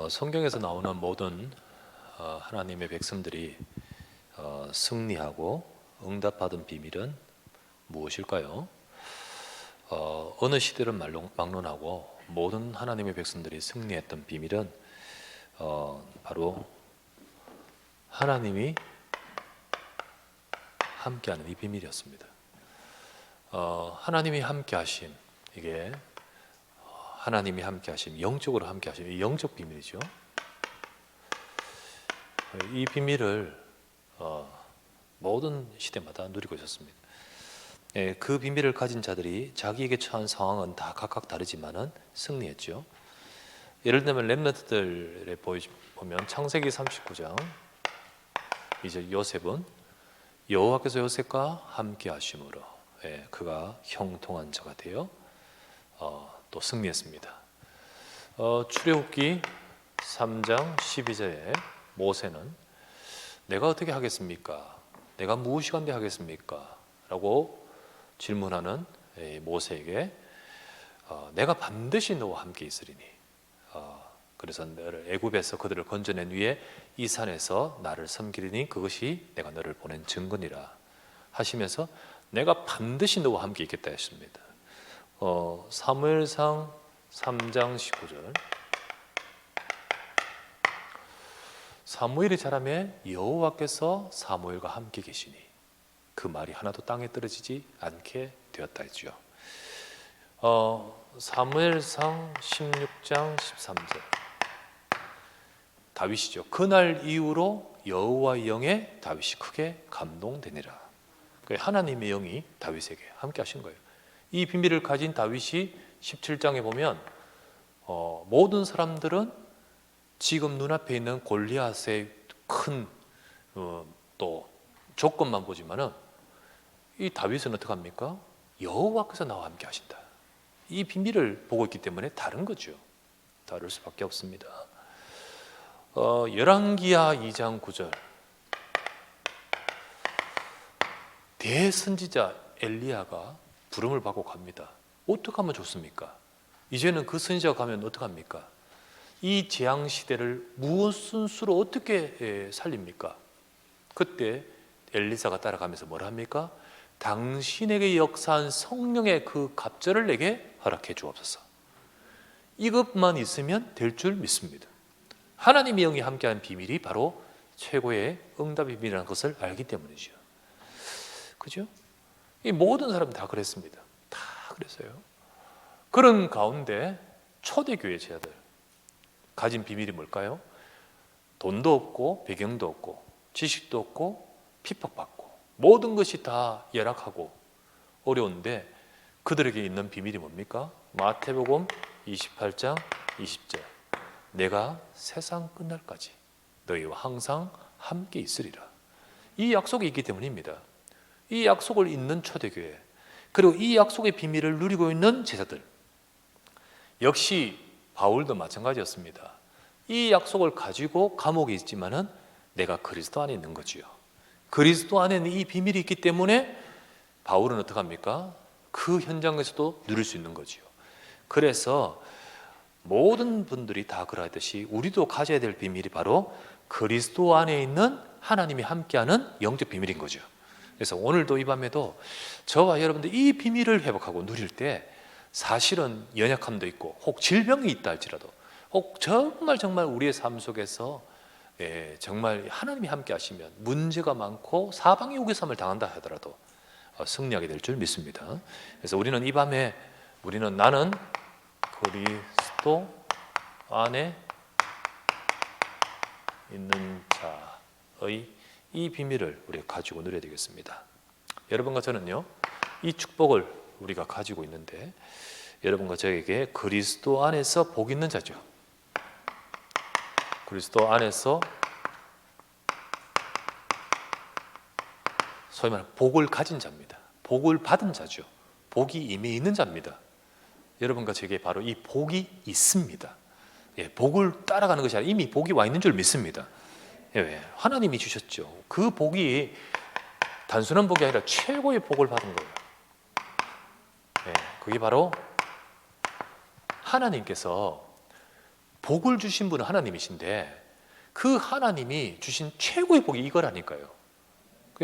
성경에서 나오는 모든 하나님의 백성들이 승리하고 응답받은 비밀은 무엇일까요? 어느 시대를 막론하고 모든 하나님의 백성들이 승리했던 비밀은 바로 하나님이 함께하는 이 비밀이었습니다. 하나님이 함께하심, 이게 하나님이 함께하심, 영적으로 함께하심, 이 영적 비밀이죠. 이 비밀을 모든 시대마다 누리고 있었습니다. 그 비밀을 가진 자들이 자기에게 처한 상황은 다 각각 다르지만은 승리했죠. 예를 들면 렘넌트들에 보면 창세기 39장 이제 요셉은 여호와께서 요셉과 함께 하심으로 그가 형통한 자가 되어 또 승리했습니다. 출애굽기 3장 12절에 모세는 내가 어떻게 하겠습니까? 내가 무엇이간데 하겠습니까? 라고 질문하는 모세에게 내가 반드시 너와 함께 있으리니 그래서 너를 애굽에서 그들을 건져낸 후에 이 산에서 나를 섬기리니 그것이 내가 너를 보낸 증거니라 하시면서 내가 반드시 너와 함께 있겠다 했습니다. 사무엘상 3장 19절 사무엘이 자라매 여호와께서 사무엘과 함께 계시니 그 말이 하나도 땅에 떨어지지 않게 되었다 했죠. 사무엘상 16장 13절 다윗이죠. 그날 이후로 여호와의 영에 다윗이 크게 감동되니라. 하나님의 영이 다윗에게 함께 하신 거예요. 이 비밀을 가진 다윗이 17장에 보면 모든 사람들은 지금 눈앞에 있는 골리앗의 큰 또 조건만 보지만은 이 다윗은 어떻게 합니까? 여호와께서 나와 함께 하신다. 이 비밀을 보고 있기 때문에 다른 거죠. 다를 수밖에 없습니다. 열왕기하 2장 9절 대선지자 엘리야가 부름을 받고 갑니다. 어떻게 하면 좋습니까? 이제는 그 선지자가 가면 어떻게 합니까? 이 재앙 시대를 무슨 수로 어떻게 살립니까? 그때 엘리사가 따라가면서 뭐라 합니까? 당신에게 역사한 성령의 그 갑절을 내게 허락해 주옵소서. 이것만 있으면 될 줄 믿습니다. 하나님의 영이 함께한 비밀이 바로 최고의 응답의 비밀이라는 것을 알기 때문이죠. 그죠? 이 모든 사람이 다 그랬습니다. 다 그랬어요. 그런 가운데 초대교회 제자들 가진 비밀이 뭘까요? 돈도 없고 배경도 없고 지식도 없고 핍박받고 모든 것이 다 열악하고 어려운데 그들에게 있는 비밀이 뭡니까? 마태복음 28장 20절 내가 세상 끝날까지 너희와 항상 함께 있으리라. 이 약속이 있기 때문입니다. 이 약속을 잇는 초대교회 그리고 이 약속의 비밀을 누리고 있는 제자들 역시 바울도 마찬가지였습니다. 이 약속을 가지고 감옥에 있지만은 내가 그리스도 안에 있는 거지요. 그리스도 안에는 이 비밀이 있기 때문에 바울은 어떻게 합니까? 그 현장에서도 누릴 수 있는 거지요. 그래서 모든 분들이 다 그러하듯이 우리도 가져야 될 비밀이 바로 그리스도 안에 있는 하나님이 함께하는 영적 비밀인 거죠. 그래서 오늘도 이 밤에도 저와 여러분들 이 비밀을 회복하고 누릴 때 사실은 연약함도 있고 혹 질병이 있다 할지라도 혹 정말 우리의 삶 속에서 정말 하나님이 함께 하시면 문제가 많고 사방이 우겨쌈을 당한다 하더라도 승리하게 될 줄 믿습니다. 그래서 우리는 이 밤에 나는 그리스도 안에 있는 자의 이 비밀을 우리가 가지고 누려야 되겠습니다. 여러분과 저는요 이 축복을 우리가 가지고 있는데 여러분과 저에게 그리스도 안에서 복 있는 자죠. 그리스도 안에서 소위 말하는 복을 가진 자입니다. 복을 받은 자죠. 복이 이미 있는 자입니다. 여러분과 제게 바로 이 복이 있습니다. 복을 따라가는 것이 아니라 이미 복이 와 있는 줄 믿습니다. 하나님이 주셨죠. 그 복이 단순한 복이 아니라 최고의 복을 받은 거예요. 그게 바로 하나님께서 복을 주신 분은 하나님이신데 그 하나님이 주신 최고의 복이 이거라니까요.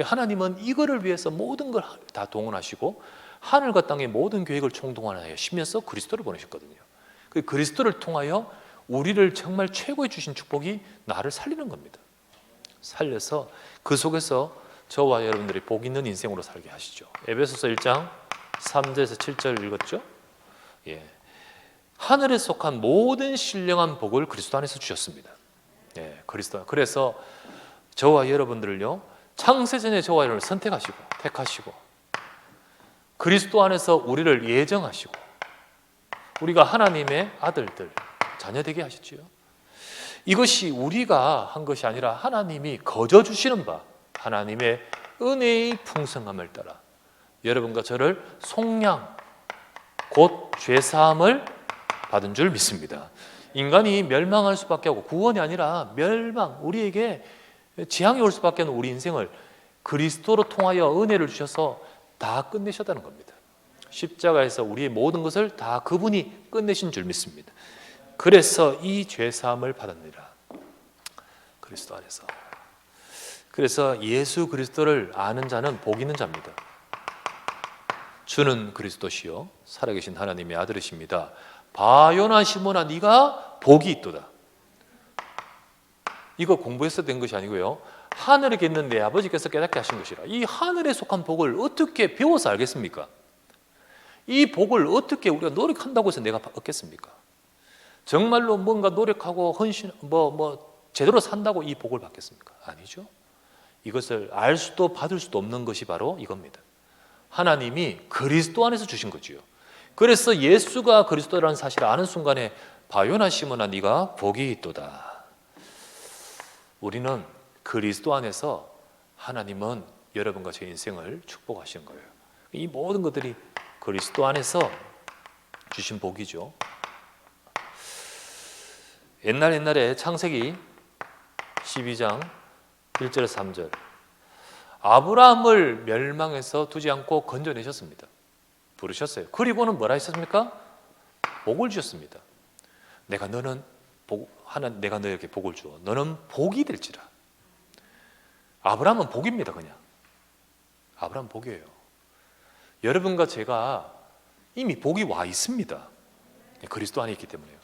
하나님은 이거를 위해서 모든 걸 다 동원하시고 하늘과 땅의 모든 계획을 총동원하시면서 그리스도를 보내셨거든요. 그 그리스도를 통하여 우리를 정말 최고의 주신 축복이 나를 살리는 겁니다. 살려서 그 속에서 저와 여러분들이 복 있는 인생으로 살게 하시죠. 에베소서 1장 3절에서 7절 읽었죠? 예. 하늘에 속한 모든 신령한 복을 그리스도 안에서 주셨습니다. 예, 그리스도. 그래서 저와 여러분들을요, 창세전에 저와 여러분을 선택하시고 택하시고 그리스도 안에서 우리를 예정하시고 우리가 하나님의 아들들, 자녀 되게 하셨지요. 이것이 우리가 한 것이 아니라 하나님이 거저 주시는 바 하나님의 은혜의 풍성함을 따라 여러분과 저를 속량 곧 죄사함을 받은 줄 믿습니다. 인간이 멸망할 수밖에 없고 구원이 아니라 멸망, 우리에게 재앙이 올 수밖에 없는 우리 인생을 그리스도로 통하여 은혜를 주셔서 다 끝내셨다는 겁니다. 십자가에서 우리의 모든 것을 다 그분이 끝내신 줄 믿습니다. 그래서 이 죄사함을 받았느니라. 그리스도 안에서. 그래서 예수 그리스도를 아는 자는 복 있는 자입니다. 주는 그리스도시요 살아계신 하나님의 아들이십니다. 바요나 시몬아 네가 복이 있도다. 이거 공부해서 된 것이 아니고요, 하늘에 계신 내 아버지께서 깨닫게 하신 것이라. 이 하늘에 속한 복을 어떻게 배워서 알겠습니까? 이 복을 어떻게 우리가 노력한다고 해서 내가 얻겠습니까? 정말로 뭔가 노력하고 헌신 제대로 산다고 이 복을 받겠습니까? 아니죠. 이것을 알 수도 받을 수도 없는 것이 바로 이겁니다. 하나님이 그리스도 안에서 주신 거지요. 그래서 예수가 그리스도라는 사실을 아는 순간에 바요나 시몬아 네가 복이 있도다. 우리는 그리스도 안에서 하나님은 여러분과 제 인생을 축복하신 거예요. 이 모든 것들이 그리스도 안에서 주신 복이죠. 옛날에 창세기 12장 1절에서 3절 아브라함을 멸망해서 두지 않고 건져내셨습니다. 부르셨어요. 그리고는 뭐라 하셨습니까? 복을 주셨습니다. 내가 너에게 복을 주어 너는 복이 될지라. 아브라함은 복입니다. 그냥 아브라함 복이에요. 여러분과 제가 이미 복이 와 있습니다. 그리스도 안에 있기 때문에요.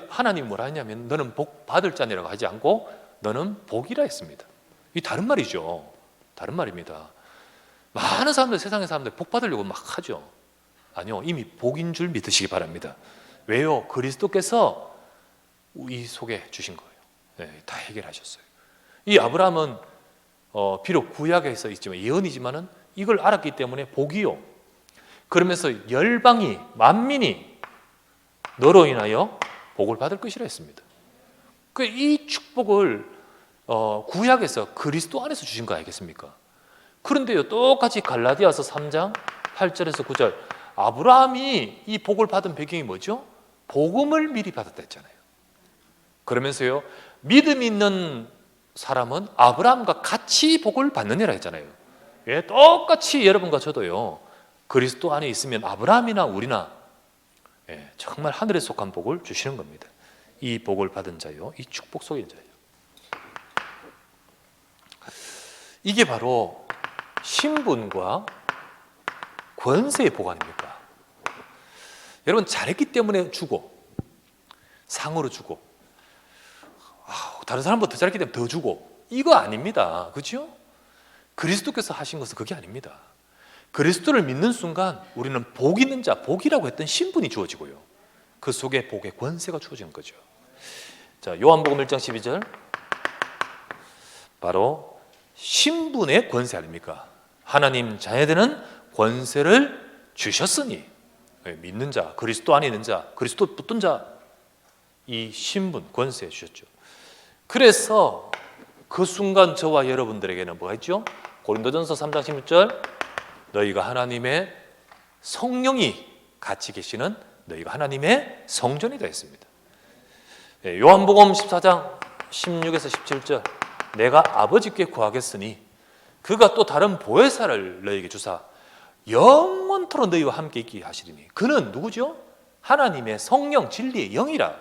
하나님이 뭐라 했냐면 너는 복 받을 자니라고 하지 않고 너는 복이라 했습니다. 이 다른 말이죠. 다른 말입니다. 많은 사람들, 세상의 사람들 복 받으려고 막 하죠. 아니요, 이미 복인 줄 믿으시기 바랍니다. 왜요? 그리스도께서 이 속에 주신 거예요. 네, 다 해결하셨어요. 이 아브라함은 비록 구약에서 있지만 예언이지만은 이걸 알았기 때문에 복이요. 그러면서 열방이 만민이 너로 인하여 복을 받을 것이라 했습니다. 이 축복을 구약에서 그리스도 안에서 주신 거 아니겠습니까? 그런데요, 똑같이 갈라디아서 3장 8절에서 9절 아브라함이 이 복을 받은 배경이 뭐죠? 복음을 미리 받았다 했잖아요. 그러면서요, 믿음 있는 사람은 아브라함과 같이 복을 받느니라 했잖아요. 예, 똑같이 여러분과 저도요, 그리스도 안에 있으면 아브라함이나 우리나 정말 하늘에 속한 복을 주시는 겁니다. 이 복을 받은 자요, 이 축복 속인 자요. 이게 바로 신분과 권세의 복 아닙니까? 여러분, 잘했기 때문에 주고 상으로 주고 다른 사람보다 더 잘했기 때문에 더 주고 이거 아닙니다. 그렇죠? 그리스도께서 하신 것은 그게 아닙니다. 그리스도를 믿는 순간 우리는 복 있는 자, 복이라고 했던 신분이 주어지고요, 그 속에 복의 권세가 주어지는 거죠. 자, 요한복음 1장 12절 바로 신분의 권세 아닙니까? 하나님 자녀되는 권세를 주셨으니, 믿는 자, 그리스도 안에 있는 자, 그리스도 붙든 자, 이 신분, 권세 주셨죠. 그래서 그 순간 저와 여러분들에게는 뭐가 있죠? 고린도전서 3장 16절 너희가 하나님의 성령이 같이 계시는 너희가 하나님의 성전이다 했습니다. 요한복음 14장 16에서 17절 내가 아버지께 구하겠으니 그가 또 다른 보혜사를 너희에게 주사 영원토록 너희와 함께 있게 하시리니 그는 누구죠? 하나님의 성령 진리의 영이라.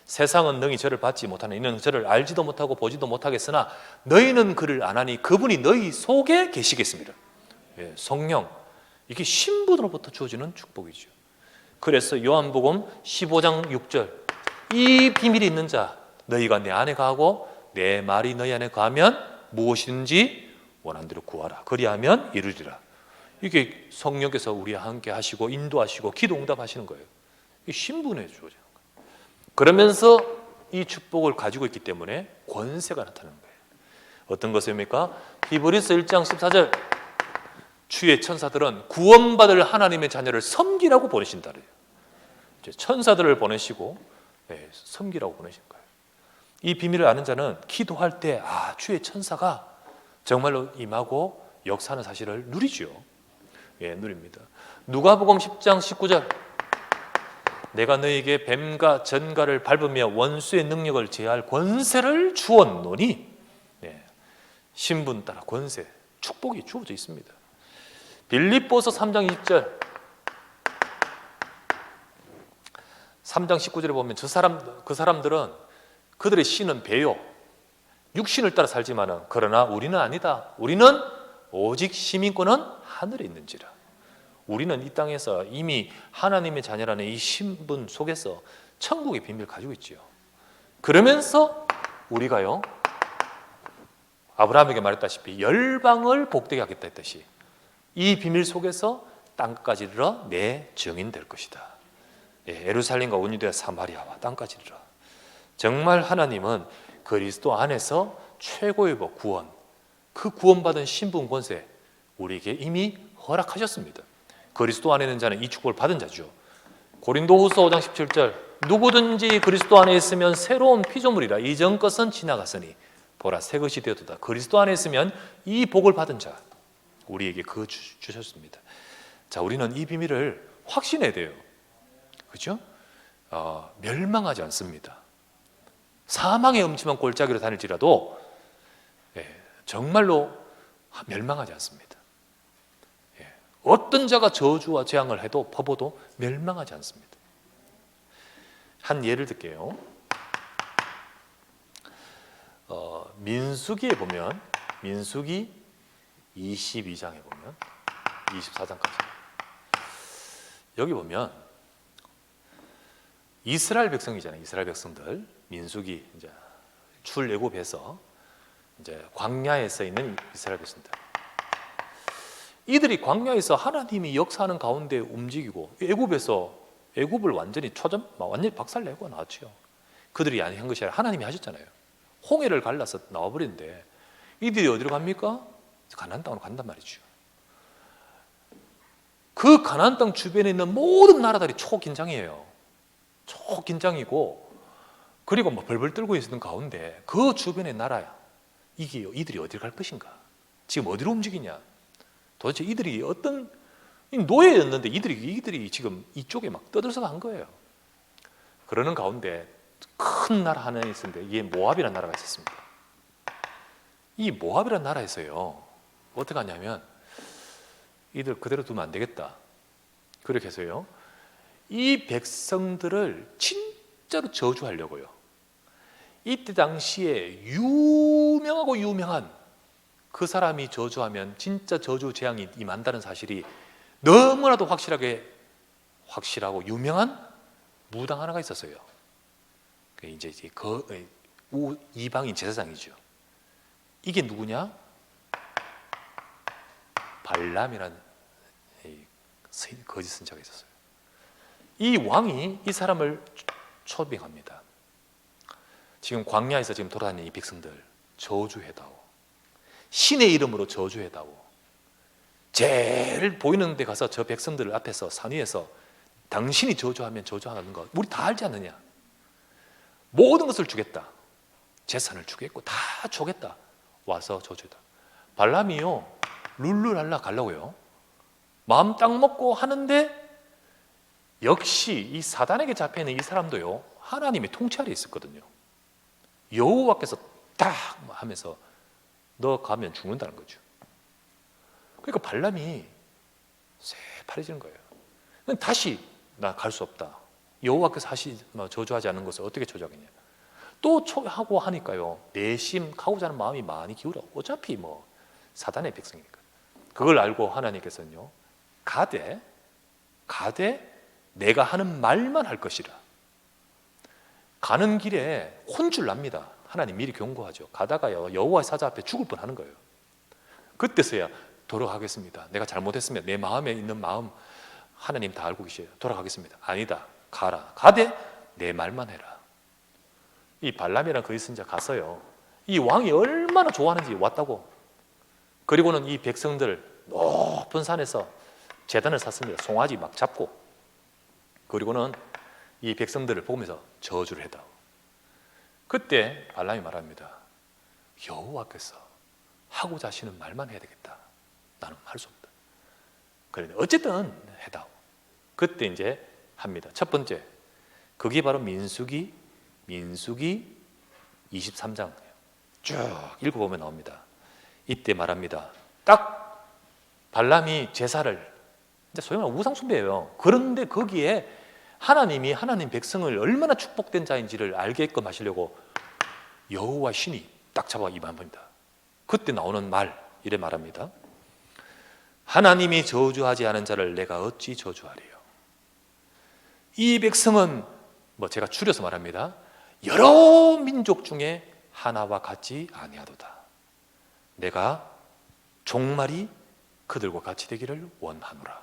세상은 능히 저를 받지 못하는 이는 저를 알지도 못하고 보지도 못하겠으나 너희는 그를 아나니 그분이 너희 속에 계시겠습니다. 예, 성령, 이게 신분으로부터 주어지는 축복이죠. 그래서 요한복음 15장 6절, 이 비밀이 있는 자 너희가 내 안에 거하고 내 말이 너희 안에 거하면 무엇이든지 원하는 대로 구하라 그리하면 이루리라. 이게 성령께서 우리와 함께 하시고 인도하시고 기도 응답하시는 거예요. 이게 신분에 주어지는 거예요. 그러면서 이 축복을 가지고 있기 때문에 권세가 나타나는 거예요. 어떤 것입니까? 히브리서 1장 14절, 주의 천사들은 구원받을 하나님의 자녀를 섬기라고 보내신다 그래요. 천사들을 보내시고 섬기라고 보내신 거예요. 이 비밀을 아는 자는 기도할 때 주의 천사가 정말로 임하고 역사하는 사실을 누리죠. 예, 누립니다. 누가복음 10장 19절, 내가 너에게 뱀과 전갈을 밟으며 원수의 능력을 제할 권세를 주었노니, 신분 따라 권세, 축복이 주어져 있습니다. 빌립보서 3장 20절, 3장 19절에 보면 그 사람들은 그들의 신은 배요, 육신을 따라 살지만은 그러나 우리는 아니다. 우리는 오직 시민권은 하늘에 있는지라. 우리는 이 땅에서 이미 하나님의 자녀라는 이 신분 속에서 천국의 비밀을 가지고 있지요. 그러면서 우리가요, 아브라함에게 말했다시피 열방을 복되게 하겠다 했듯이 이 비밀 속에서 땅까지 이르러 내 증인 될 것이다. 예루살렘과 온유대와 사마리아와 땅까지 이르러. 정말 하나님은 그리스도 안에서 최고의 복, 구원, 그 구원받은 신분 권세 우리에게 이미 허락하셨습니다. 그리스도 안에 있는 자는 이 축복을 받은 자죠. 고린도후서 5장 17절, 누구든지 그리스도 안에 있으면 새로운 피조물이라 이전 것은 지나갔으니 보라 새 것이 되었도다. 그리스도 안에 있으면 이 복을 받은 자 우리에게 그거 주셨습니다. 자, 우리는 이 비밀을 확신해야 돼요. 그렇죠? 멸망하지 않습니다. 사망의 음침한 골짜기로 다닐지라도 정말로 멸망하지 않습니다. 어떤 자가 저주와 재앙을 해도 퍼부어도 멸망하지 않습니다. 한 예를 들게요. 민수기에 보면, 민수기 22장에 보면 24장까지 여기 보면 이스라엘 백성이잖아요. 이스라엘 백성들 민수기 이제 출애굽해서 이제 광야에서 있는 이스라엘 백성들, 이들이 광야에서 하나님이 역사하는 가운데 움직이고 애굽을 완전히 완전히 박살내고 나왔죠. 그들이 한 것이 아니라 하나님이 하셨잖아요. 홍해를 갈라서 나와버리는데 이들이 어디로 갑니까? 가나안 땅으로 간단 말이죠. 그 가나안 땅 주변에 있는 모든 나라들이 초긴장이에요. 초긴장이고, 그리고 벌벌 떨고 있는 가운데 그 주변의 나라야, 이들이 어디로 갈 것인가? 지금 어디로 움직이냐? 도대체 이들이 어떤 노예였는데 이들이 지금 이쪽에 막 떠들썩한 거예요. 그러는 가운데 큰 나라 하나 있었는데 이게 모압이라는 나라가 있었습니다. 이 모압이라는 나라에서요, 어떻게 하냐면 이들 그대로 두면 안 되겠다. 그렇게 해서요, 이 백성들을 진짜로 저주하려고요. 이때 당시에 유명한 그 사람이 저주하면 진짜 저주 재앙이 임한다는 사실이 너무나도 확실하고 유명한 무당 하나가 있었어요. 이제 이방인 제사장이죠. 이게 누구냐? 발람이라는 거짓 선자가 있었어요. 이 왕이 이 사람을 초빙합니다. 지금 광야에서 지금 돌아다니는 이 백성들 저주해다오, 신의 이름으로 저주해다오. 제일 보이는 데 가서 저 백성들 앞에서 산 위에서 당신이 저주하면 저주하는 것 우리 다 알지 않느냐? 모든 것을 주겠다. 재산을 주겠고 다 주겠다. 와서 저주다. 발람이요, 룰루랄라 가려고요, 마음 딱 먹고 하는데 역시 이 사단에게 잡혀있는 이 사람도요, 하나님의 통치 아래에 있었거든요. 여호와께서 딱 하면서 너 가면 죽는다는 거죠. 그러니까 발람이 새파래지는 거예요. 다시 나 갈 수 없다. 여호와께서 저주하지 않는 것을 어떻게 저주하겠냐. 또 하고 하니까요, 내심 하고자 하는 마음이 많이 기울어. 어차피 사단의 백성이니까. 그걸 알고 하나님께서는요, 가되 내가 하는 말만 할 것이라. 가는 길에 혼쭐 납니다. 하나님 미리 경고하죠. 가다가요, 여호와의 사자 앞에 죽을 뻔하는 거예요. 그때서야 돌아가겠습니다. 내가 잘못했으면 내 마음에 있는 마음 하나님 다 알고 계셔요. 돌아가겠습니다. 아니다, 가라. 가되 내 말만 해라. 이 발람이라는 그 선지자 갔어요. 이 왕이 얼마나 좋아하는지 왔다고. 그리고는 이 백성들 높은 산에서 제단을 샀습니다. 송아지 막 잡고. 그리고는 이 백성들을 보면서 저주를 했다고. 그때 발람이 말합니다. 여호와께서 하고자 하시는 말만 해야 되겠다. 나는 할 수 없다. 그런데 어쨌든 해다오. 그때 이제 합니다. 첫 번째, 그게 바로 민수기 23장 쭉 읽어보면 나옵니다. 이때 말합니다. 딱 발람이 제사를, 이제 소위 말하는 우상숭배예요. 그런데 거기에 하나님이 하나님 백성을 얼마나 축복된 자인지를 알게끔 하시려고 여호와 신이 딱 잡아 임합니다. 그때 나오는 말, 이래 말합니다. 하나님이 저주하지 않은 자를 내가 어찌 저주하리요. 이 백성은 제가 줄여서 말합니다. 여러 민족 중에 하나와 같지 아니하도다. 내가 종말이 그들과 같이 되기를 원하노라.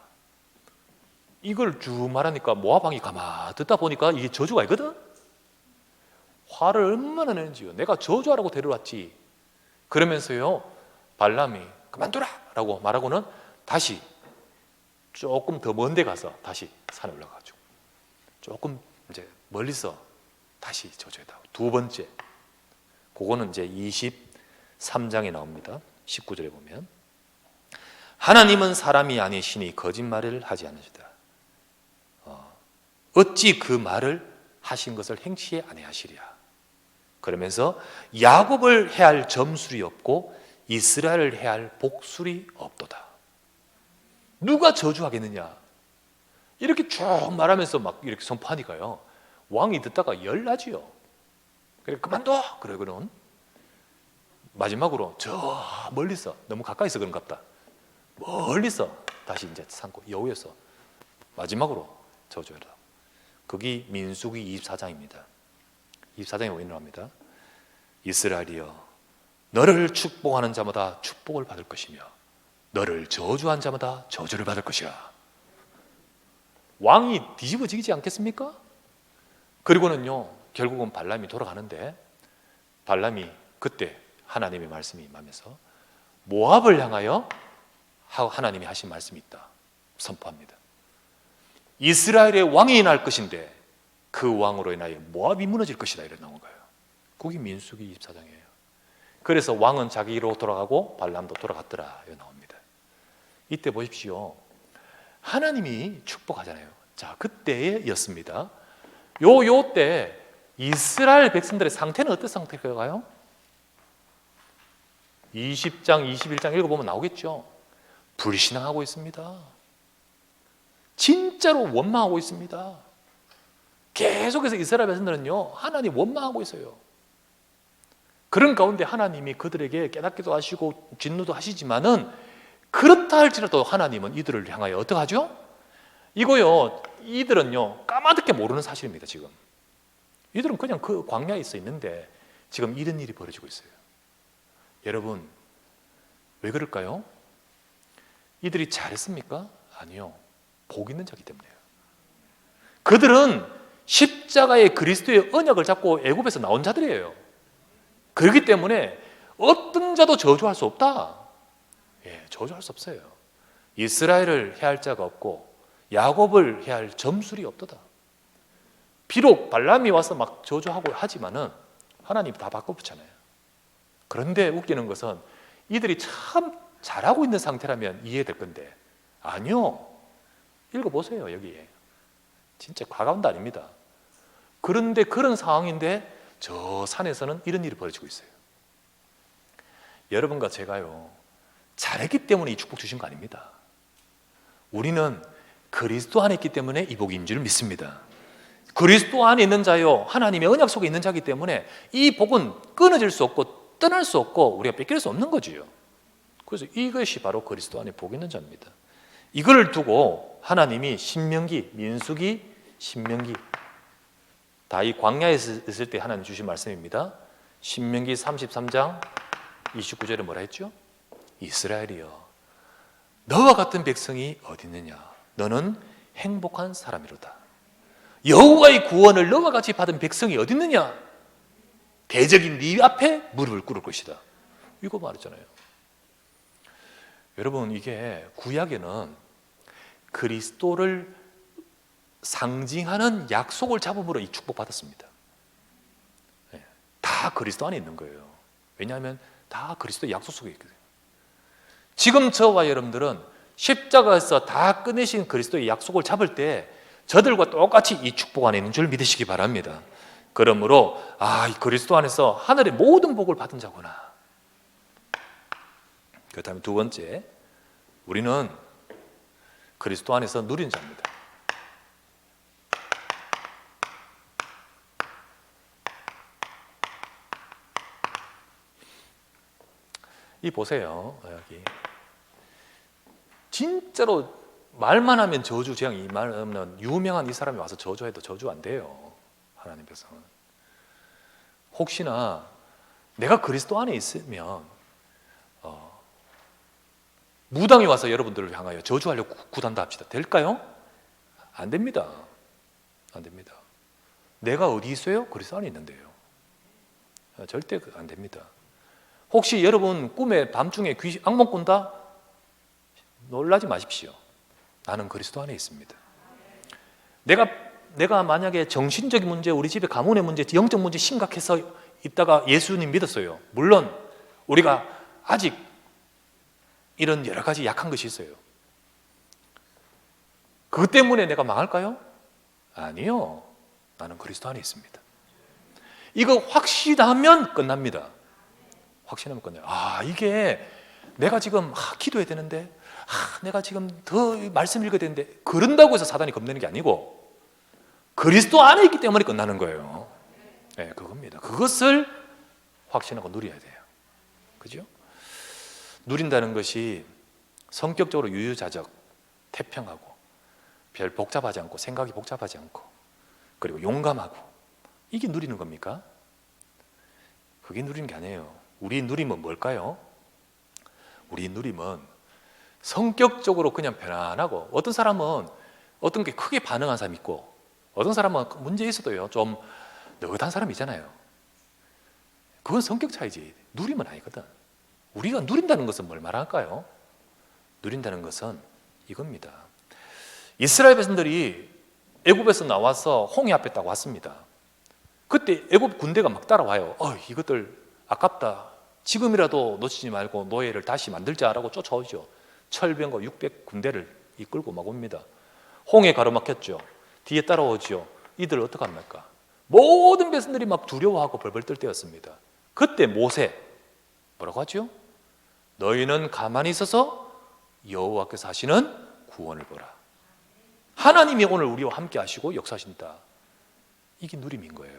이걸 쭉 말하니까 모압 왕이 가만 듣다 보니까 이게 저주가 있거든. 화를 얼마나 내는지요. 내가 저주하라고 데려왔지. 그러면서요, 발람이 그만둬라 라고 말하고는 다시 조금 더 먼 데 가서 다시 산에 올라가죠. 조금 이제 멀리서 다시 저주했다. 두 번째, 그거는 이제 23장에 나옵니다. 19절에 보면 하나님은 사람이 아니시니 거짓말을 하지 않으시다. 어찌 그 말을 하신 것을 행치 아니하시랴. 그러면서 야곱을 해할 점술이 없고 이스라엘을 해할 복술이 없도다. 누가 저주하겠느냐? 이렇게 쭉 말하면서 막 이렇게 선포하니까요, 왕이 듣다가 열나지요. 그래 그만둬. 그러고는 마지막으로 저 멀리서, 너무 가까이서 그런가 보다, 멀리서 다시 이제 산고 여우에서 마지막으로 저주하라. 그게 민수기 24장입니다. 24장에 뭐라고 합니다. 이스라엘이여, 너를 축복하는 자마다 축복을 받을 것이며 너를 저주한 자마다 저주를 받을 것이라. 왕이 뒤집어지지 않겠습니까? 그리고는요, 결국은 발람이 돌아가는데, 발람이 그때 하나님의 말씀이 임하면서 모압을 향하여 하나님이 하신 말씀이 있다 선포합니다. 이스라엘의 왕이 날 것인데 그 왕으로 인하여 모압이 무너질 것이다, 이래 나온 거예요. 그게 민수기 24장이에요. 그래서 왕은 자기로 돌아가고 발람도 돌아갔더라, 이래 나옵니다. 이때 보십시오. 하나님이 축복하잖아요. 자, 그때였습니다. 요 때 이스라엘 백성들의 상태는 어떤 상태일까요? 20장, 21장 읽어보면 나오겠죠. 불신앙하고 있습니다. 진짜로 원망하고 있습니다. 계속해서 이스라엘 백성들은요, 하나님 원망하고 있어요. 그런 가운데 하나님이 그들에게 깨닫기도 하시고 진노도 하시지만은, 그렇다 할지라도 하나님은 이들을 향하여 어떻게 하죠? 이거요, 이들은요 까마득히 모르는 사실입니다. 지금 이들은 그냥 그 광야에 있어 있는데 지금 이런 일이 벌어지고 있어요. 여러분, 왜 그럴까요? 이들이 잘했습니까? 아니요, 복 있는 자기 때문에요. 그들은 십자가의 그리스도의 언약을 잡고 애굽에서 나온 자들이에요. 그렇기 때문에 어떤 자도 저주할 수 없다. 저주할 수 없어요. 이스라엘을 해할 자가 없고 야곱을 해할 점술이 없도다. 비록 발람이 와서 막 저주하고 하지만은 하나님이 다 바꿔붙잖아요. 그런데 웃기는 것은 이들이 참 잘하고 있는 상태라면 이해될 건데, 아니요, 읽어보세요. 여기에 진짜 과감도 아닙니다. 그런데 그런 상황인데 저 산에서는 이런 일이 벌어지고 있어요. 여러분과 제가요, 잘했기 때문에 이 축복 주신 거 아닙니다. 우리는 그리스도 안에 있기 때문에 이 복인 줄 믿습니다. 그리스도 안에 있는 자요, 하나님의 언약 속에 있는 자이기 때문에 이 복은 끊어질 수 없고 떠날 수 없고 우리가 뺏길 수 없는 거지요. 그래서 이것이 바로 그리스도 안에 복이 있는 자입니다. 이걸 두고 하나님이 신명기, 민수기, 신명기, 다 이 광야에 있을 때 하나님 주신 말씀입니다. 신명기 33장 29절에 뭐라 했죠? 이스라엘이여, 너와 같은 백성이 어디 있느냐? 너는 행복한 사람이로다. 여호와의 구원을 너와 같이 받은 백성이 어디 있느냐? 대적인 네 앞에 무릎을 꿇을 것이다. 이거 말했잖아요. 여러분, 이게 구약에는 그리스도를 상징하는 약속을 잡음으로 이 축복받았습니다. 다 그리스도 안에 있는 거예요. 왜냐하면 다 그리스도의 약속 속에 있거든요. 지금 저와 여러분들은 십자가에서 다 끝내신 그리스도의 약속을 잡을 때 저들과 똑같이 이 축복 안에 있는 줄 믿으시기 바랍니다. 그러므로 이 그리스도 안에서 하늘의 모든 복을 받은 자구나. 그렇다면 두 번째, 우리는 그리스도 안에서 누린 자입니다. 이 보세요. 여기 진짜로 말만 하면 저주 재앙, 이 말은 유명한 이 사람이 와서 저주해도 저주 안 돼요. 하나님 백성은. 혹시나 내가 그리스도 안에 있으면 무당이 와서 여러분들을 향하여 저주하려고 구단다 합시다. 될까요? 안 됩니다. 안 됩니다. 내가 어디 있어요? 그리스도 안에 있는데요. 절대 안 됩니다. 혹시 여러분 꿈에 밤중에 악몽 꾼다? 놀라지 마십시오. 나는 그리스도 안에 있습니다. 내가 만약에 정신적인 문제, 우리 집에 가문의 문제, 영적 문제 심각해서 있다가 예수님 믿었어요. 물론 우리가 아직 이런 여러 가지 약한 것이 있어요. 그것 때문에 내가 망할까요? 아니요. 나는 그리스도 안에 있습니다. 이거 확신하면 끝납니다. 확신하면 끝나요. 이게 내가 지금 기도해야 되는데, 내가 지금 더 말씀 읽어야 되는데, 그런다고 해서 사단이 겁내는 게 아니고 그리스도 안에 있기 때문에 끝나는 거예요. 네, 그겁니다. 그것을 확신하고 누려야 돼요. 그죠? 누린다는 것이 성격적으로 유유자적, 태평하고, 별 복잡하지 않고, 생각이 복잡하지 않고, 그리고 용감하고, 이게 누리는 겁니까? 그게 누리는 게 아니에요. 우리 누림은 뭘까요? 우리 누림은 성격적으로 그냥 편안하고, 어떤 사람은 어떤 게 크게 반응한 사람이 있고, 어떤 사람은 문제 있어도요 좀 느긋한 사람이 있잖아요. 그건 성격 차이지 누림은 아니거든. 우리가 누린다는 것은 뭘 말할까요? 누린다는 것은 이겁니다. 이스라엘 백성들이 애굽에서 나와서 홍해 앞에 딱 왔습니다. 그때 애굽 군대가 막 따라와요. 이것들 아깝다. 지금이라도 놓치지 말고 노예를 다시 만들자라고 쫓아오죠. 철병과 600 군대를 이끌고 막 옵니다. 홍해 가로막혔죠. 뒤에 따라오죠. 이들 어떡합니까? 모든 백성들이 막 두려워하고 벌벌 떨 때였습니다. 그때 모세 뭐라고 하죠? 너희는 가만히 있어서 여호와께서 하시는 구원을 보라. 하나님이 오늘 우리와 함께 하시고 역사하신다. 이게 누림인 거예요.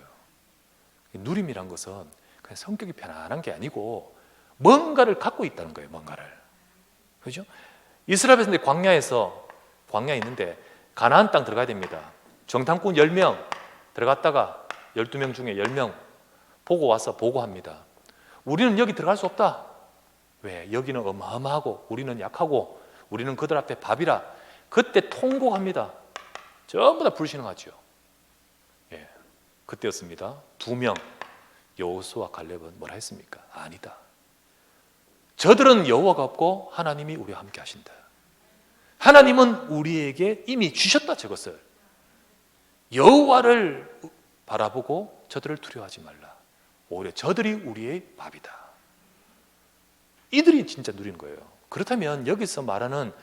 누림이란 것은 그냥 성격이 편안한 게 아니고 뭔가를 갖고 있다는 거예요. 뭔가를. 그렇죠? 이스라엘 백성들이 광야에 있는데 가나안 땅 들어가야 됩니다. 정탐꾼 10명 들어갔다가 12명 중에 10명 보고 와서 보고합니다. 우리는 여기 들어갈 수 없다. 왜? 여기는 어마어마하고 우리는 약하고 우리는 그들 앞에 밥이라. 그때 통곡합니다. 전부 다 불신앙하죠. 그때였습니다. 2명 여호수아 갈렙은 뭐라 했습니까? 아니다. 저들은 여호와가 없고 하나님이 우리와 함께 하신다. 하나님은 우리에게 이미 주셨다. 저것을 여호와를 바라보고 저들을 두려워하지 말라. 오히려 저들이 우리의 밥이다. 이들이 진짜 누리는 거예요. 그렇다면 여기서 말하는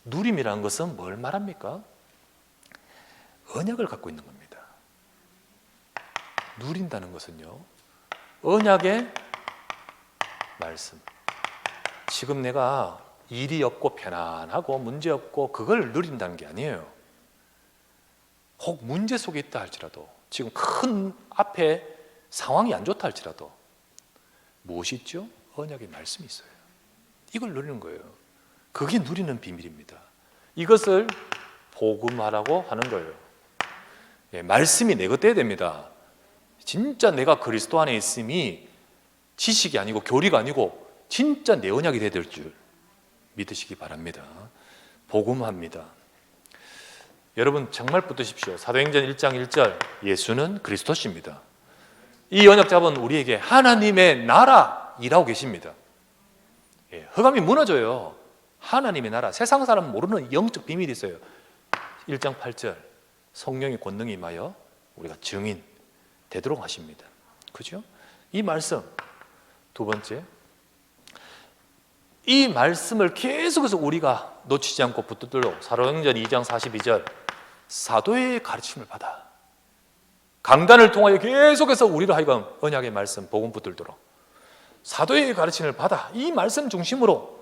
누림이라는 것은 뭘 말합니까? 언약을 갖고 있는 겁니다. 누린다는 것은요, 언약의 말씀. 지금 내가 일이 없고 편안하고 문제 없고 그걸 누린다는 게 아니에요. 혹 문제 속에 있다 할지라도, 지금 큰 앞에 상황이 안 좋다 할지라도 무엇이 있죠? 언약의 말씀이 있어요. 이걸 누리는 거예요. 그게 누리는 비밀입니다. 이것을 복음화라고 하는 거예요. 예, 말씀이 내 것 돼야 됩니다. 진짜 내가 그리스도 안에 있음이 지식이 아니고 교리가 아니고 진짜 내 언약이 돼야 될 줄 믿으시기 바랍니다. 복음화입니다. 여러분 정말 붙드십시오. 사도행전 1장 1절, 예수는 그리스도십니다. 이 언약 잡은 우리에게 하나님의 나라 일하고 계십니다. 예, 흑암이 무너져요. 하나님의 나라, 세상 사람 모르는 영적 비밀이 있어요. 1장 8절, 성령의 권능이 임하여 우리가 증인 되도록 하십니다. 그죠? 이 말씀. 두 번째, 이 말씀을 계속해서 우리가 놓치지 않고 붙들도록 사도행전 2장 42절, 사도의 가르침을 받아 강단을 통하여 계속해서 우리로 하여금 언약의 말씀, 복음 붙들도록 사도의 가르침을 받아 이 말씀 중심으로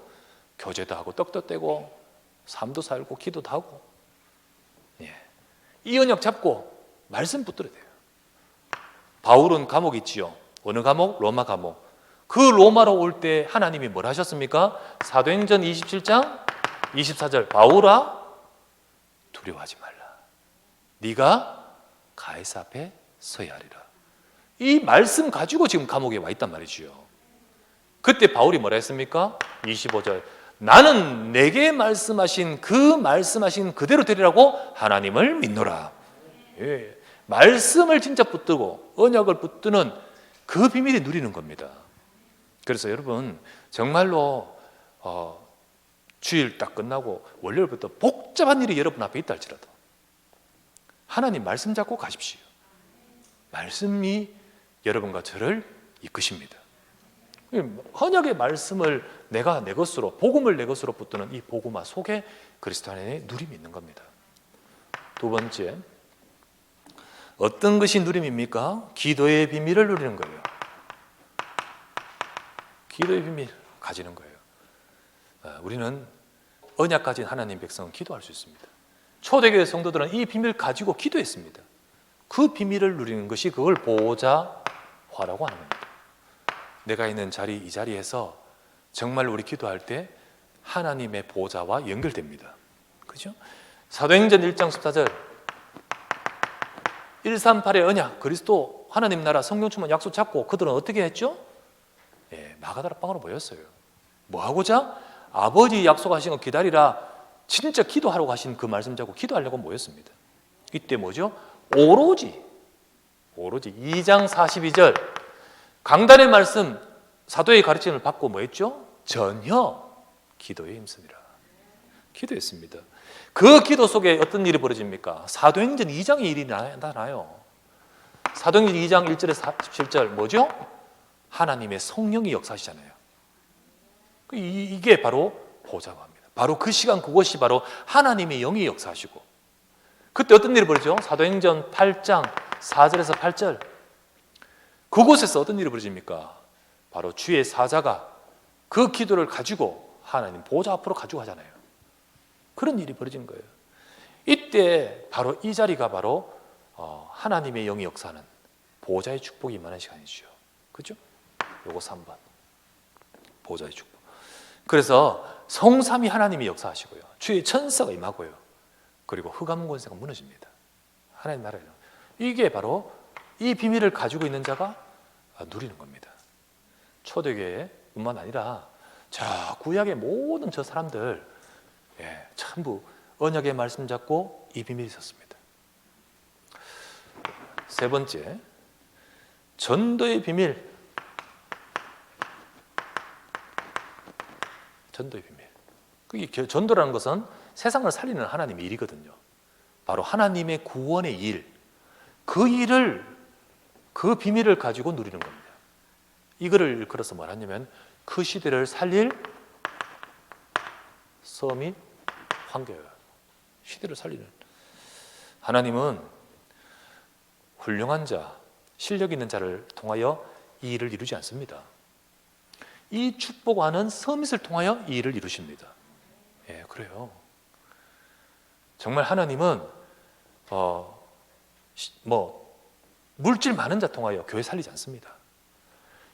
교제도 하고 떡도 떼고 삶도 살고 기도도 하고, 예, 이 언약 잡고 말씀 붙들어야 돼요. 바울은 감옥에 있지요. 어느 감옥? 로마 감옥. 그 로마로 올 때 하나님이 뭘 하셨습니까? 사도행전 27장 24절, 바울아 두려워하지 말라. 네가 가이사 앞에 서야 하리라. 이 말씀 가지고 지금 감옥에 와 있단 말이지요. 그때 바울이 뭐라 했습니까? 25절, 나는 내게 말씀하신 그대로 되리라고 하나님을 믿노라. 예, 말씀을 진짜 붙들고 언약을 붙드는 그 비밀이 누리는 겁니다. 그래서 여러분 정말로 주일 딱 끝나고 월요일부터 복잡한 일이 여러분 앞에 있다 할지라도 하나님 말씀 잡고 가십시오. 말씀이 여러분과 저를 이끄십니다. 언약의 말씀을 내가 내 것으로, 복음을 내 것으로 붙드는 이 복음화 속에 그리스도 안에 누림이 있는 겁니다. 두 번째, 어떤 것이 누림입니까? 기도의 비밀을 누리는 거예요. 기도의 비밀 가지는 거예요. 우리는 언약 가진 하나님 백성은 기도할 수 있습니다. 초대교회 성도들은 이 비밀을 가지고 기도했습니다. 그 비밀을 누리는 것이 그걸 보좌화라고 하는 겁니다. 내가 있는 자리, 이 자리에서 정말 우리 기도할 때 하나님의 보좌와 연결됩니다. 그죠? 사도행전 1장 14절, 138의 언약, 그리스도 하나님 나라 성령 충만 약속 잡고 그들은 어떻게 했죠? 예, 마가다라 방으로 모였어요. 뭐 하고자? 아버지 약속하신 거 기다리라. 진짜 기도하러 가신 그 말씀 잡고 기도하려고 모였습니다. 이때 뭐죠? 오로지 2장 42절 강단의 말씀, 사도의 가르침을 받고 뭐 했죠? 전혀 기도에 힘쓰니라. 기도했습니다. 그 기도 속에 어떤 일이 벌어집니까? 사도행전 2장의 일이 나타나요. 사도행전 2장 1절에서 17절 뭐죠? 하나님의 성령이 역사하시잖아요. 이게 바로 보좌화입니다. 바로 그 시간 그곳이 바로 하나님의 영이 역사하시고, 그때 어떤 일이 벌어지죠? 사도행전 8장 4절에서 8절 그곳에서 어떤 일이 벌어집니까? 바로 주의 사자가 그 기도를 가지고 하나님 보좌 앞으로 가지고 가잖아요. 그런 일이 벌어진 거예요. 이때 바로 이 자리가 바로 하나님의 영이 역사하는 보좌의 축복이 임하는 시간이죠. 그렇죠? 요거 3번 보좌의 축복. 그래서 성삼위 하나님이 역사하시고요, 주의 천사가 임하고요, 그리고 흑암 권세가 무너집니다. 하나님 나라에 이게 바로 이 비밀을 가지고 있는 자가 누리는 겁니다. 초대교회뿐만 아니라 자 구약의 모든 저 사람들, 예, 전부 언약의 말씀 잡고 이 비밀이 있었습니다. 세 번째, 전도의 비밀. 전도의 비밀. 그게 전도라는 것은 세상을 살리는 하나님의 일이거든요. 바로 하나님의 구원의 일, 그 일을, 그 비밀을 가지고 누리는 겁니다. 이거를 일컬어서 말하냐면 그 시대를 살릴 서 및 환경이에요. 시대를 살리는. 하나님은 훌륭한 자, 실력 있는 자를 통하여 이 일을 이루지 않습니다. 이 축복하는 서밋을 통하여 이 일을 이루십니다. 예, 그래요. 정말 하나님은 물질 많은 자 통하여 교회 살리지 않습니다.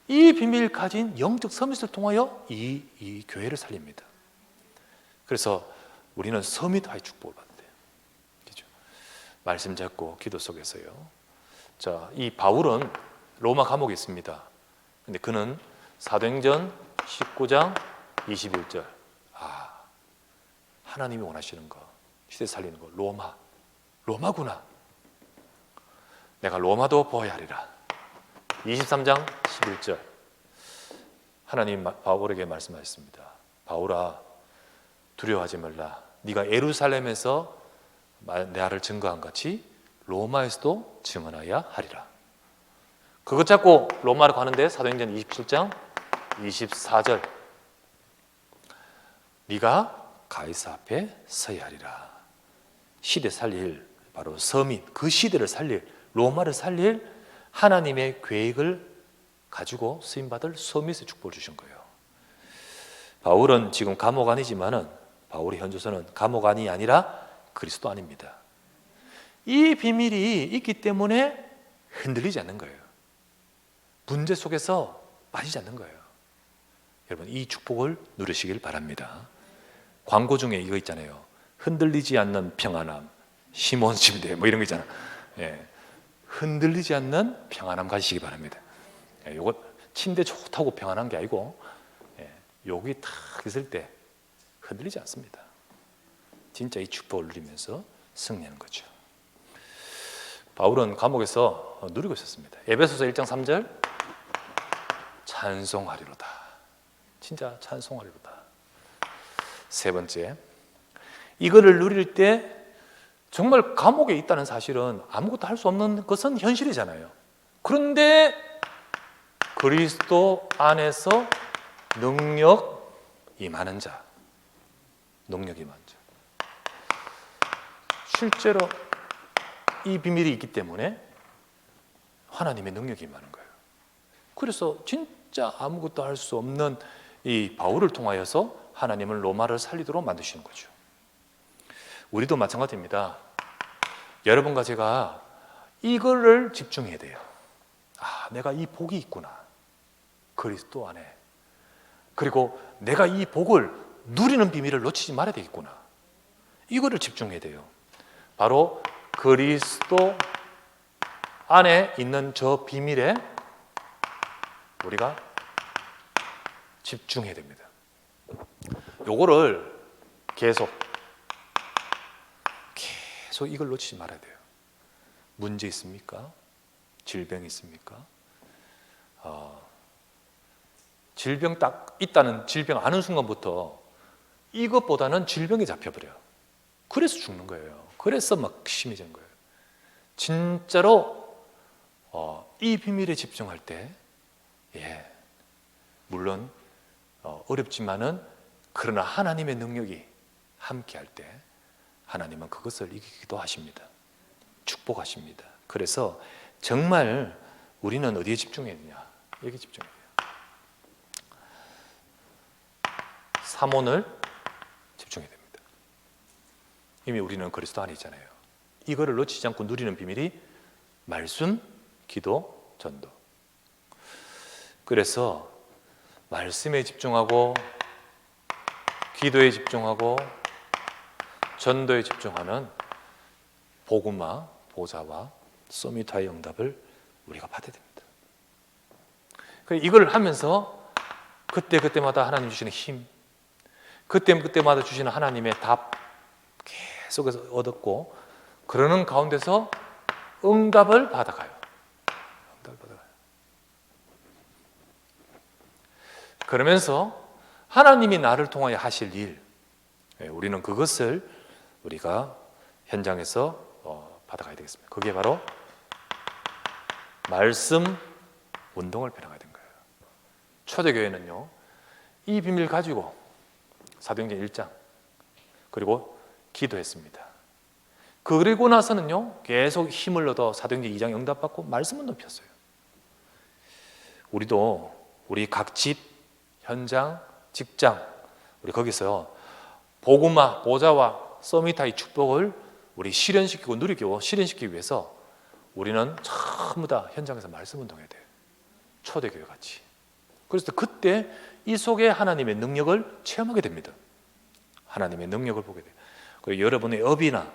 이 비밀 가진 영적 서밋을 통하여 이 교회를 살립니다. 그래서 우리는 서밋하의 축복을 받는데요. 그렇죠? 말씀 잡고 기도 속에서요. 자, 이 바울은 로마 감옥에 있습니다. 근데 그는 사도행전 19장 21절, 하나님이 원하시는 거, 시대 살리는 거, 로마구나. 내가 로마도 보아야 하리라. 23장 11절, 하나님 바울에게 말씀하셨습니다. 바울아, 두려워하지 말라. 네가 예루살렘에서 나를 증거한 같이 로마에서도 증언하여야 하리라. 그것 잡고 로마로 가는데 사도행전 27장 24절, 네가 가이사 앞에 서야 하리라. 시대 살릴, 바로 서밋, 그 시대를 살릴, 로마를 살릴 하나님의 계획을 가지고 쓰임받을 서밋의 축복을 주신 거예요. 바울은 지금 감옥 안이지만은 바울의 현조서는 감옥 안이 아니라 그리스도 안입니다. 이 비밀이 있기 때문에 흔들리지 않는 거예요. 문제 속에서 빠지지 않는 거예요. 여러분, 이 축복을 누리시길 바랍니다. 광고 중에 이거 있잖아요. 흔들리지 않는 평안함, 시몬 침대 이런 거 있잖아. 예. 흔들리지 않는 평안함 가지시기 바랍니다. 예, 요거 침대 좋다고 평안한 게 아니고, 여기 딱 있을 때 흔들리지 않습니다. 진짜 이 축복을 누리면서 승리하는 거죠. 바울은 감옥에서 누리고 있었습니다. 에베소서 1장 3절, 찬송하리로다. 진짜 찬송하리로다. 세 번째, 이거를 누릴 때 정말 감옥에 있다는 사실은 아무것도 할 수 없는 것은 현실이잖아요. 그런데 그리스도 안에서 능력이 많은 자, 능력이 많은 자. 실제로 이 비밀이 있기 때문에 하나님의 능력이 많은 거예요. 그래서 진짜 아무것도 할 수 없는 이 바울을 통하여서 하나님은 로마를 살리도록 만드시는 거죠. 우리도 마찬가지입니다. 여러분과 제가 이거를 집중해야 돼요. 내가 이 복이 있구나. 그리스도 안에. 그리고 내가 이 복을 누리는 비밀을 놓치지 말아야 되겠구나. 이거를 집중해야 돼요. 바로 그리스도 안에 있는 저 비밀에 우리가 집중해야 됩니다. 요거를 계속 이걸 놓치지 말아야 돼요. 문제 있습니까? 질병 있습니까? 질병 딱 있다는 질병 아는 순간부터 이것보다는 질병에 잡혀버려요. 그래서 죽는 거예요. 그래서 막 심해지는 거예요. 진짜로 이 비밀에 집중할 때, 물론 어렵지만은 그러나 하나님의 능력이 함께할 때 하나님은 그것을 이기기도 하십니다. 축복하십니다. 그래서 정말 우리는 어디에 집중해야 되냐? 여기 집중해야 돼요. 삼원을 집중해야 됩니다. 이미 우리는 그리스도 안에 있잖아요. 이거를 놓치지 않고 누리는 비밀이 말씀, 기도, 전도. 그래서 말씀에 집중하고 기도에 집중하고 전도에 집중하는 복음화, 보좌와 서밋화의 응답을 우리가 받아야 됩니다. 이걸 하면서 그때마다 하나님 주시는 힘, 그때마다 주시는 하나님의 답 계속해서 얻었고, 그러는 가운데서 응답을 받아가요. 그러면서 하나님이 나를 통하여 하실 일, 우리는 그것을 우리가 현장에서 받아가야 되겠습니다. 그게 바로 말씀 운동을 펴나가야 된 거예요. 초대교회는요, 이 비밀 가지고 사도행전 1장 그리고 기도했습니다. 그리고 나서는요, 계속 힘을 얻어 사도행전 2장 응답받고 말씀 운동 폈어요. 우리도 우리 각 집, 현장, 직장, 우리 거기서 복음화, 보좌와 서밋화의 축복을 우리 실현시키고 누리고 실현시키기 위해서 우리는 전부 다 현장에서 말씀 운동해야 돼요. 초대교회 같이. 그래서 그때 이 속에 하나님의 능력을 체험하게 됩니다. 하나님의 능력을 보게 돼요. 그리고 여러분의 업이나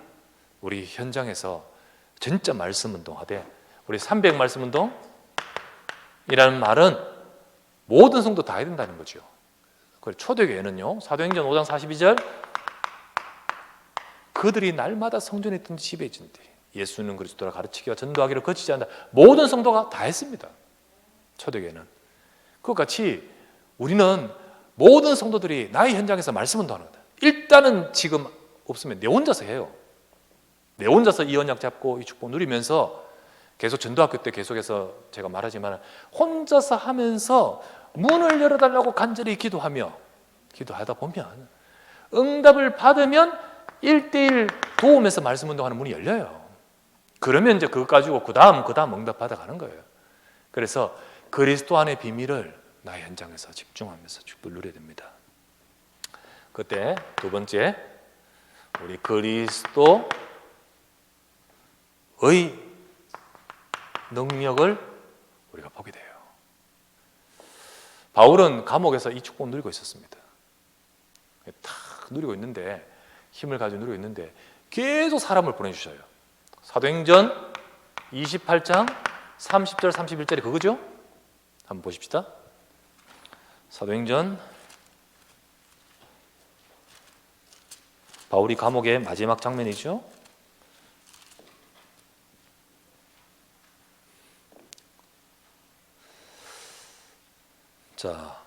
우리 현장에서 진짜 말씀 운동하되, 우리 300 말씀 운동이라는 말은 모든 성도 다 해야 된다는 거죠. 그리고 초대교회는요, 사도행전 5장 42절, 그들이 날마다 성전에 있던 집에 있는데 예수는 그리스도라 가르치기와 전도하기를 거치지 않는다. 모든 성도가 다 했습니다. 초대교회는. 그것 같이 우리는 모든 성도들이 나의 현장에서 말씀 운동하는 거다. 일단은 지금 없으면 내 혼자서 해요. 내 혼자서 이 언약 잡고 이 축복 누리면서 계속 전도학교 때 계속해서 제가 말하지만 혼자서 하면서 문을 열어달라고 간절히 기도하다 보면 응답을 받으면 1대1 도움에서 말씀 운동하는 문이 열려요. 그러면 이제 그거 가지고 그 다음 응답 받아가는 거예요. 그래서 그리스도 안의 비밀을 나의 현장에서 집중하면서 축복을 누려야 됩니다. 그때 두 번째, 우리 그리스도의 능력을 우리가 보게 돼요. 바울은 감옥에서 이 축복을 누리고 있었습니다. 탁 누리고 있는데, 힘을 가지고 누리고 있는데 계속 사람을 보내주셔요. 사도행전 28장 30절 31절이 그거죠? 한번 보십시다. 사도행전, 바울이 감옥의 마지막 장면이죠. 자,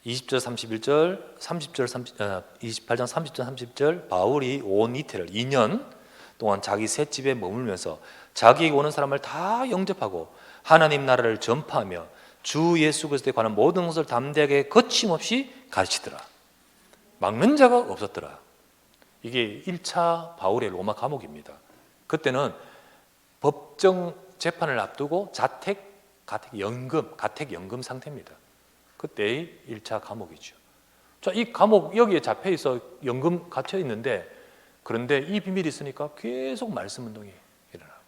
20절 31절 28장 30절 30절 바울이 온 이태를 2년 동안 자기 셋집에 머물면서 자기에게 오는 사람을 다 영접하고 하나님 나라를 전파하며 주 예수 그리스도에 관한 모든 것을 담대하게 거침없이 가르치더라. 막는 자가 없었더라. 이게 1차 바울의 로마 감옥입니다. 그때는 법정 재판을 앞두고 가택연금 상태입니다. 그때의 1차 감옥이죠. 자, 이 감옥 여기에 잡혀 있어 연금 갇혀 있는데, 그런데 이 비밀이 있으니까 계속 말씀 운동이 일어나는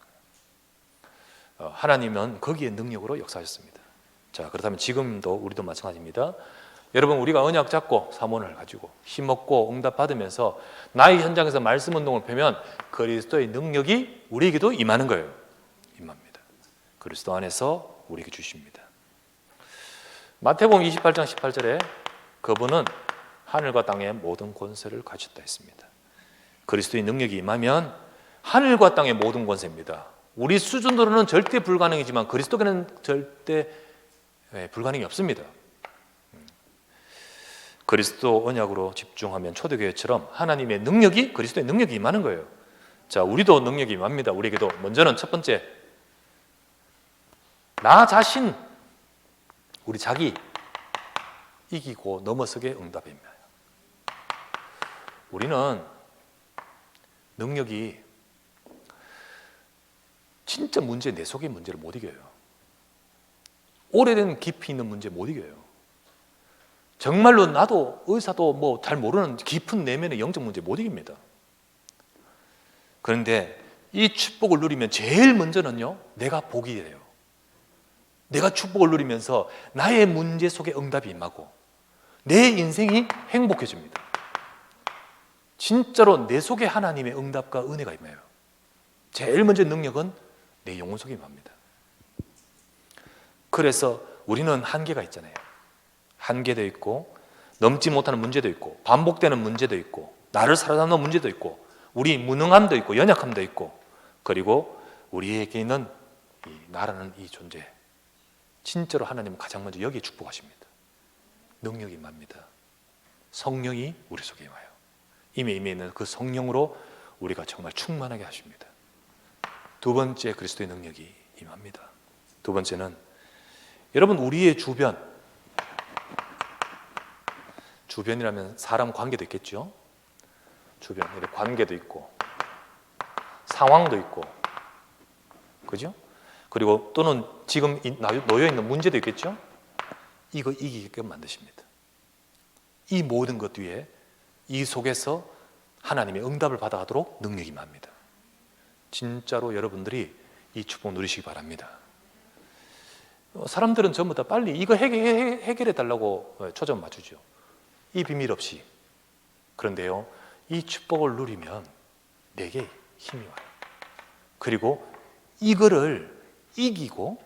거예요. 하나님은 거기에 능력으로 역사하셨습니다. 자, 그렇다면 지금도 우리도 마찬가지입니다. 여러분, 우리가 언약 잡고 사모를 가지고 힘먹고 응답 받으면서 나의 현장에서 말씀 운동을 펴면 그리스도의 능력이 우리에게도 임하는 거예요. 임합니다. 그리스도 안에서 우리에게 주십니다. 마태복음 28장 18절에 그분은 하늘과 땅의 모든 권세를 가졌다 했습니다. 그리스도의 능력이 임하면 하늘과 땅의 모든 권세입니다. 우리 수준으로는 절대 불가능이지만 그리스도께는 절대 불가능이 없습니다. 그리스도 언약으로 집중하면 초대교회처럼 하나님의 능력이, 그리스도의 능력이 임하는 거예요. 자, 우리도 능력이 임합니다. 우리에게도. 먼저는 첫 번째, 나 자신, 우리 자기 이기고 넘어서게 응답에 임해요. 우리는 능력이 진짜 문제, 내 속의 문제를 못 이겨요. 오래된 깊이 있는 문제 못 이겨요. 정말로 나도 의사도 뭐 잘 모르는 깊은 내면의 영적 문제 못 이깁니다. 그런데 이 축복을 누리면 제일 먼저는요, 내가 복이 돼요. 내가 축복을 누리면서 나의 문제 속에 응답이 임하고 내 인생이 행복해집니다. 진짜로 내 속에 하나님의 응답과 은혜가 임해요. 제일 먼저 능력은 내 영혼 속에 임합니다. 그래서 우리는 한계가 있잖아요. 한계도 있고 넘지 못하는 문제도 있고 반복되는 문제도 있고 나를 살아남는 문제도 있고 우리 무능함도 있고 연약함도 있고, 그리고 우리에게 있는 나라는 이 존재, 진짜로 하나님은 가장 먼저 여기에 축복하십니다. 능력이 임합니다. 성령이 우리 속에 임해요. 임해 있는 그 성령으로 우리가 정말 충만하게 하십니다. 두 번째, 그리스도의 능력이 임합니다. 두 번째는 여러분, 우리의 주변이라면 사람 관계도 있겠죠. 주변, 관계도 있고 상황도 있고, 그죠? 그리고 또는 지금 놓여있는 문제도 있겠죠. 이거 이기게끔 만드십니다. 이 모든 것 위에 이 속에서 하나님의 응답을 받아가도록 능력이 임합니다. 진짜로 여러분들이 이 축복 누리시기 바랍니다. 사람들은 전부 다 빨리 이거 해결해 달라고 초점 맞추죠. 이 비밀 없이. 그런데요, 이 축복을 누리면 내게 힘이 와요. 그리고 이거를 이기고,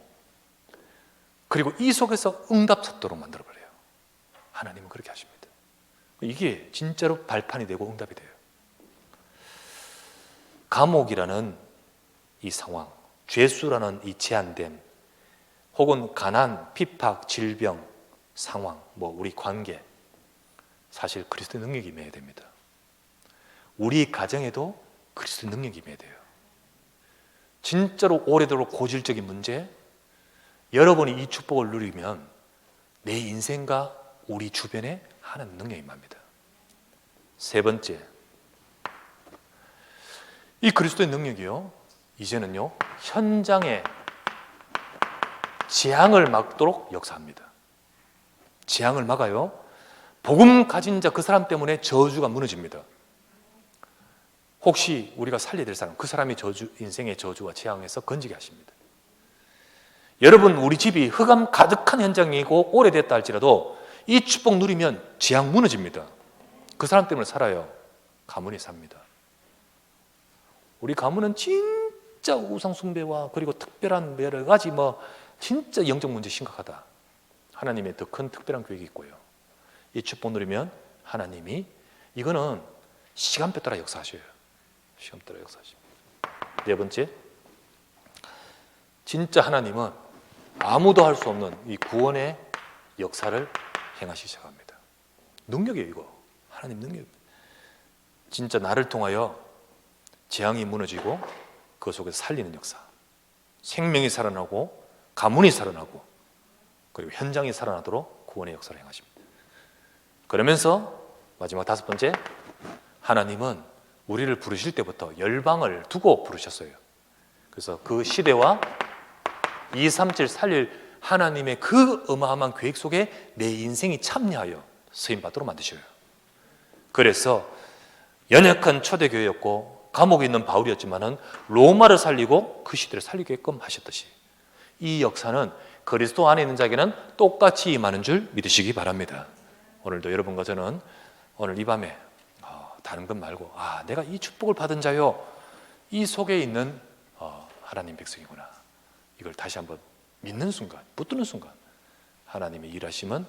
그리고 이 속에서 응답 찾도록 만들어버려요. 하나님은 그렇게 하십니다. 이게 진짜로 발판이 되고 응답이 돼요. 감옥이라는 이 상황, 죄수라는 이 제한됨, 혹은 가난, 핍박, 질병, 상황, 우리 관계, 사실 그리스도의 능력이 임해야 됩니다. 우리 가정에도 그리스도의 능력이 임해야 돼요. 진짜로 오래도록 고질적인 문제, 여러분이 이 축복을 누리면 내 인생과 우리 주변에 하나님 능력이 임합니다. 세 번째, 이 그리스도의 능력이요, 이제는요, 현장에 재앙을 막도록 역사합니다. 재앙을 막아요. 복음 가진 자 그 사람 때문에 저주가 무너집니다. 혹시 우리가 살려야 될 사람, 그 사람이 인생의 저주와 재앙에서 건지게 하십니다. 여러분, 우리 집이 흑암 가득한 현장이고 오래됐다 할지라도 이 축복 누리면 재앙 무너집니다. 그 사람 때문에 살아요. 가문이 삽니다. 우리 가문은 진짜 우상 숭배와 그리고 특별한 여러 가지 진짜 영적 문제 심각하다. 하나님의 더 큰 특별한 계획이 있고요. 이 축복 누리면 하나님이 이거는 시간표 따라 역사하셔요. 시간 따라 역사하십니다. 네 번째, 진짜 하나님은 아무도 할 수 없는 이 구원의 역사를 행하시기 시작합니다. 능력이에요, 이거. 하나님 능력입니다. 진짜 나를 통하여 재앙이 무너지고 그 속에서 살리는 역사, 생명이 살아나고 가문이 살아나고 그리고 현장이 살아나도록 구원의 역사를 행하십니다. 그러면서 마지막 다섯 번째, 하나님은 우리를 부르실 때부터 열방을 두고 부르셨어요. 그래서 그 시대와 237 살릴 하나님의 그 어마어마한 계획 속에 내 인생이 참여하여 쓰임받도록 만드셔요. 그래서 연약한 초대교회였고 감옥에 있는 바울이었지만은 로마를 살리고 그 시대를 살리게끔 하셨듯이 이 역사는 그리스도 안에 있는 자에게는 똑같이 임하는 줄 믿으시기 바랍니다. 오늘도 여러분과 저는 오늘 이 밤에 다른 것 말고 내가 이 축복을 받은 자요, 이 속에 있는 하나님 백성이구나, 이걸 다시 한번 믿는 순간, 붙드는 순간 하나님의 일하심은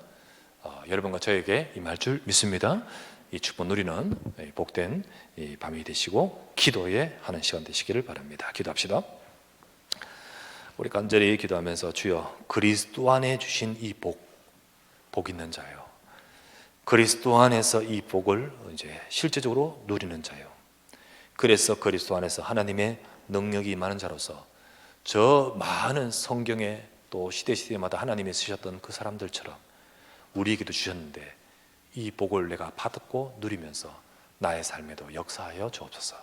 여러분과 저에게 임할 줄 믿습니다. 이 축복 누리는 복된 이 밤이 되시고 기도에 하는 시간 되시기를 바랍니다. 기도합시다. 우리 간절히 기도하면서 주여, 그리스도 안에 주신 이 복 있는 자요, 그리스도 안에서 이 복을 이제 실제적으로 누리는 자요, 그래서 그리스도 안에서 하나님의 능력이 임하는 자로서 저 많은 성경에 또 시대마다 하나님이 쓰셨던 그 사람들처럼 우리에게도 주셨는데 이 복을 내가 받고 누리면서 나의 삶에도 역사하여 주옵소서.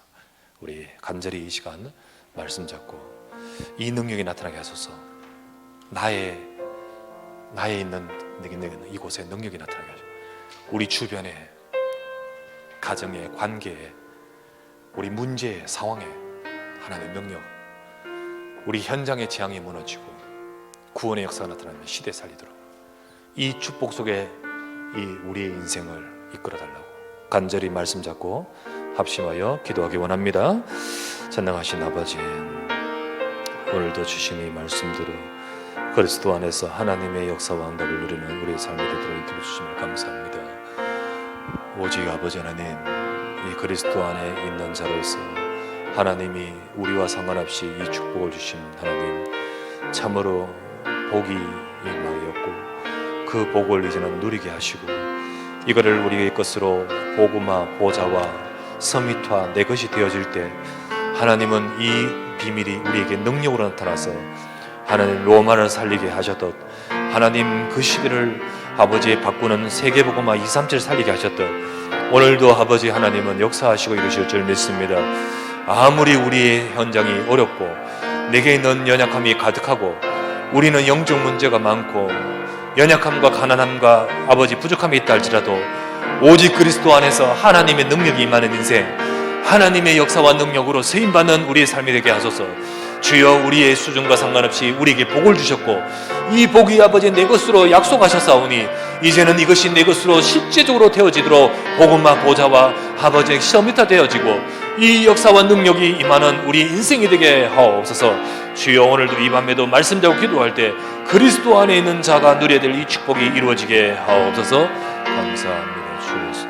우리 간절히 이 시간 말씀 잡고 이 능력이 나타나게 하소서. 나의 있는 이곳에 능력이 나타나게 하소서. 우리 주변에, 가정에, 관계에, 우리 문제의 상황에 하나님의 능력, 우리 현장의 재앙이 무너지고 구원의 역사가 나타나면 시대 살리도록 이 축복 속에 이 우리의 인생을 이끌어달라고 간절히 말씀 잡고 합심하여 기도하기 원합니다. 전능하신 아버지, 오늘도 주신 이 말씀대로 그리스도 안에서 하나님의 역사와 응답을 누리는 우리의 삶이 되도록 인도해 주심을 감사합니다. 오직 아버지 하나님, 이 그리스도 안에 있는 자로서 하나님이 우리와 상관없이 이 축복을 주신 하나님, 참으로 복이 임하였고 그 복을 이제는 누리게 하시고 이거를 우리의 것으로 복음화, 보좌와 서밋화 내 것이 되어질 때 하나님은 이 비밀이 우리에게 능력으로 나타나서 하나님 로마를 살리게 하셨듯 하나님 그 시대를 아버지의 바꾸는 세계복음화 237 살리게 하셨듯 오늘도 아버지 하나님은 역사하시고 이루실 줄 믿습니다. 아무리 우리의 현장이 어렵고 내게 있는 연약함이 가득하고 우리는 영적 문제가 많고 연약함과 가난함과 아버지 부족함이 있다 할지라도 오직 그리스도 안에서 하나님의 능력이 임하는 인생, 하나님의 역사와 능력으로 쓰임받는 우리의 삶이 되게 하소서. 주여, 우리의 수준과 상관없이 우리에게 복을 주셨고 이 복이 아버지 내 것으로 약속하셨사오니 이제는 이것이 내 것으로 실제적으로 되어지도록 복음화 보좌와 아버지의 시험미터 되어지고 이 역사와 능력이 임하는 우리 인생이 되게 하옵소서. 주여, 오늘도 이 밤에도 말씀 잡고 기도할 때 그리스도 안에 있는 자가 누려야 될 이 축복이 이루어지게 하옵소서. 감사합니다. 주 예수.